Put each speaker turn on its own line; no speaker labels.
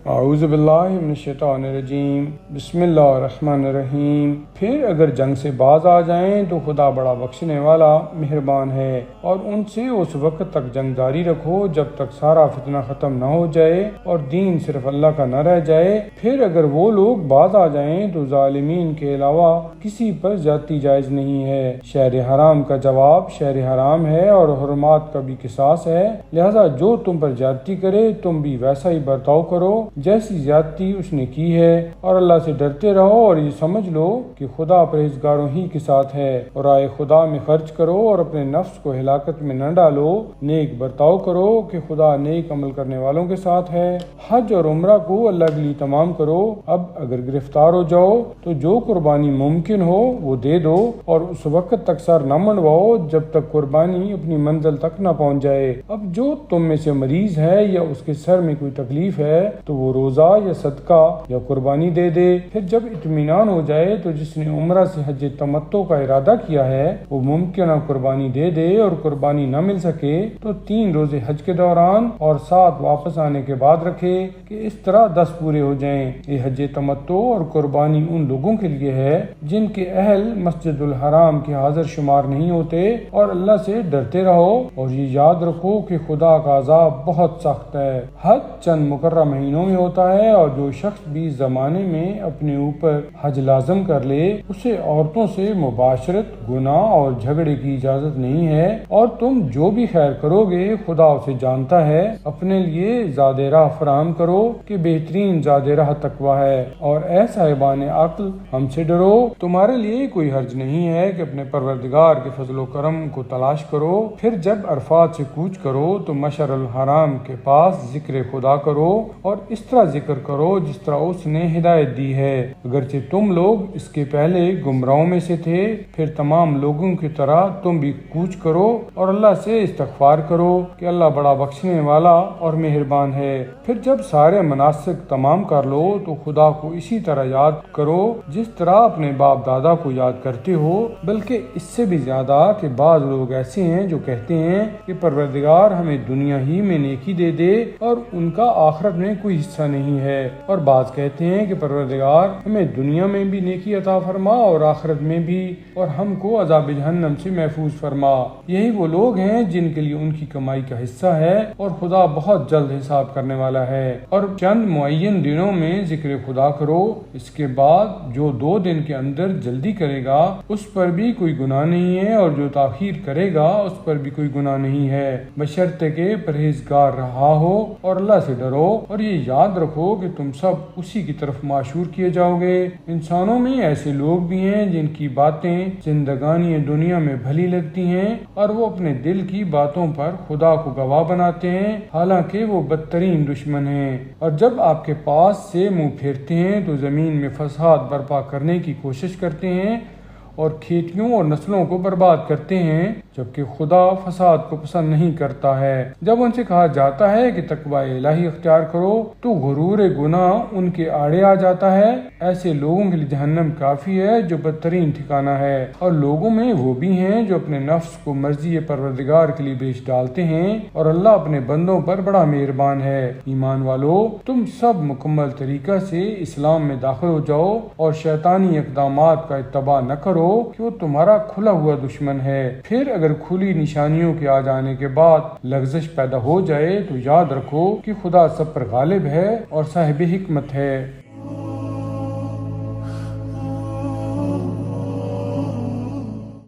اعوذ باللہ من الشیطان الرجیم، بسم اللہ الرحمن الرحیم۔ پھر اگر جنگ سے باز آ جائیں تو خدا بڑا بخشنے والا مہربان ہے، اور ان سے اس وقت تک جنگ جاری رکھو جب تک سارا فتنہ ختم نہ ہو جائے اور دین صرف اللہ کا نہ رہ جائے۔ پھر اگر وہ لوگ باز آ جائیں تو ظالمین کے علاوہ کسی پر زیادتی جائز نہیں ہے۔ شہر حرام کا جواب شہر حرام ہے اور حرمات کا بھی قصاص ہے، لہذا جو تم پر زیادتی کرے تم بھی ویسا ہی برتاؤ کرو جیسی زیادتی اس نے کی ہے، اور اللہ سے ڈرتے رہو اور یہ سمجھ لو کہ خدا پرہیزگاروں ہی کے ساتھ ہے۔ اور رائے خدا میں خرچ کرو اور اپنے نفس کو ہلاکت میں نہ ڈالو، نیک برتاؤ کرو کہ خدا نیک عمل کرنے والوں کے ساتھ ہے۔ حج اور عمرہ کو اللہ کے لیے تمام کرو۔ اب اگر گرفتار ہو جاؤ تو جو قربانی ممکن ہو وہ دے دو، اور اس وقت تک سر نہ منڈواؤ جب تک قربانی اپنی منزل تک نہ پہنچ جائے۔ اب جو تم میں سے مریض ہے یا اس کے سر میں کوئی تکلیف ہے تو وہ روزہ یا صدقہ یا قربانی دے دے۔ پھر جب اطمینان ہو جائے تو جس نے عمرہ سے حج تمتع کا ارادہ کیا ہے وہ ممکنہ قربانی دے دے، اور قربانی نہ مل سکے تو 3 روزے حج کے دوران اور 7 واپس آنے کے بعد رکھے کہ اس طرح 10 پورے ہو جائیں۔ یہ حج تمتع اور قربانی ان لوگوں کے لیے ہے جن کے اہل مسجد الحرام کے حاضر شمار نہیں ہوتے، اور اللہ سے ڈرتے رہو اور یہ یاد رکھو کہ خدا کا عذاب بہت سخت ہے۔ حج چند مقررہ مہینوں میں ہوتا ہے، اور جو شخص بھی اس زمانے میں اپنے اوپر حج لازم کر لے اسے عورتوں سے مباشرت، گناہ اور جھگڑے کی اجازت نہیں ہے، اور تم جو بھی خیر کرو گے خدا اسے جانتا ہے۔ اپنے لیے زاد راہ فراہم کرو کہ بہترین زاد راہ تقویٰ ہے، اور اے صاحبان عقل ہم سے ڈرو۔ تمہارے لیے کوئی حرج نہیں ہے کہ اپنے پروردگار کے فضل و کرم کو تلاش کرو۔ پھر جب عرفات سے کوچ کرو تو مشعر الحرام کے پاس ذکر خدا کرو، اور اس طرح ذکر کرو جس طرح اس نے ہدایت دی ہے، اگرچہ تم لوگ اس کے پہلے گمراہوں میں سے تھے۔ پھر تمام لوگوں کی طرح تم بھی کوچ کرو اور اللہ سے استغفار کرو کہ اللہ بڑا بخشنے والا اور مہربان ہے۔ پھر جب سارے مناسک تمام کر لو تو خدا کو اسی طرح یاد کرو جس طرح اپنے باپ دادا کو یاد کرتے ہو، بلکہ اس سے بھی زیادہ کہ بعض لوگ ایسے ہیں جو کہتے ہیں کہ پروردگار ہمیں دنیا ہی میں نیکی دے دے اور ان کا آخرت میں کوئی حصہ نہیں ہے، اور بعض کہتے ہیں کہ پروردگار ہمیں دنیا میں بھی نیکی عطا فرما اور آخرت میں بھی، اور ہم کو عذاب جہنم سے محفوظ فرما۔ یہی وہ لوگ ہیں جن کے لیے ان کی کمائی کا حصہ ہے، اور خدا بہت جلد حساب کرنے والا ہے۔ اور چند معین دنوں میں ذکر خدا کرو، اس کے بعد جو 2 دن کے اندر جلدی کرے گا اس پر بھی کوئی گناہ نہیں ہے، اور جو تاخیر کرے گا اس پر بھی کوئی گناہ نہیں ہے، بشرطے کہ پرہیزگار رہا ہو اور اللہ سے ڈرو، اور یہ یاد رکھو کہ تم سب اسی کی طرف معشور کیے جاؤ گے۔ انسانوں میں ایسے لوگ بھی ہیں جن کی باتیں زندگانی دنیا میں بھلی لگتی ہیں، اور وہ اپنے دل کی باتوں پر خدا کو گواہ بناتے ہیں، حالانکہ وہ بدترین دشمن ہیں۔ اور جب آپ کے پاس سے منہ پھیرتے ہیں تو زمین میں فساد برپا کرنے کی کوشش کرتے ہیں اور کھیتیوں اور نسلوں کو برباد کرتے ہیں، جبکہ خدا فساد کو پسند نہیں کرتا ہے۔ جب ان سے کہا جاتا ہے کہ تقوی الہی اختیار کرو تو غرور گناہ ان کے آڑے آ جاتا ہے۔ ایسے لوگوں کے لیے جہنم کافی ہے جو بدترین ٹھکانہ ہے، اور لوگوں میں وہ بھی ہیں جو اپنے نفس کو مرضی پروردگار کے لیے بیچ ڈالتے ہیں، اور اللہ اپنے بندوں پر بڑا مہربان ہے۔ ایمان والو، تم سب مکمل طریقہ سے اسلام میں داخل ہو جاؤ اور شیطانی اقدامات کا اتباع نہ کرو کہ وہ تمہارا کھلا ہوا دشمن ہے۔ پھر اگر کھلی نشانیوں کے آ جانے کے بعد لغزش پیدا ہو جائے تو یاد رکھو کہ خدا سب پر غالب ہے اور صاحب حکمت ہے۔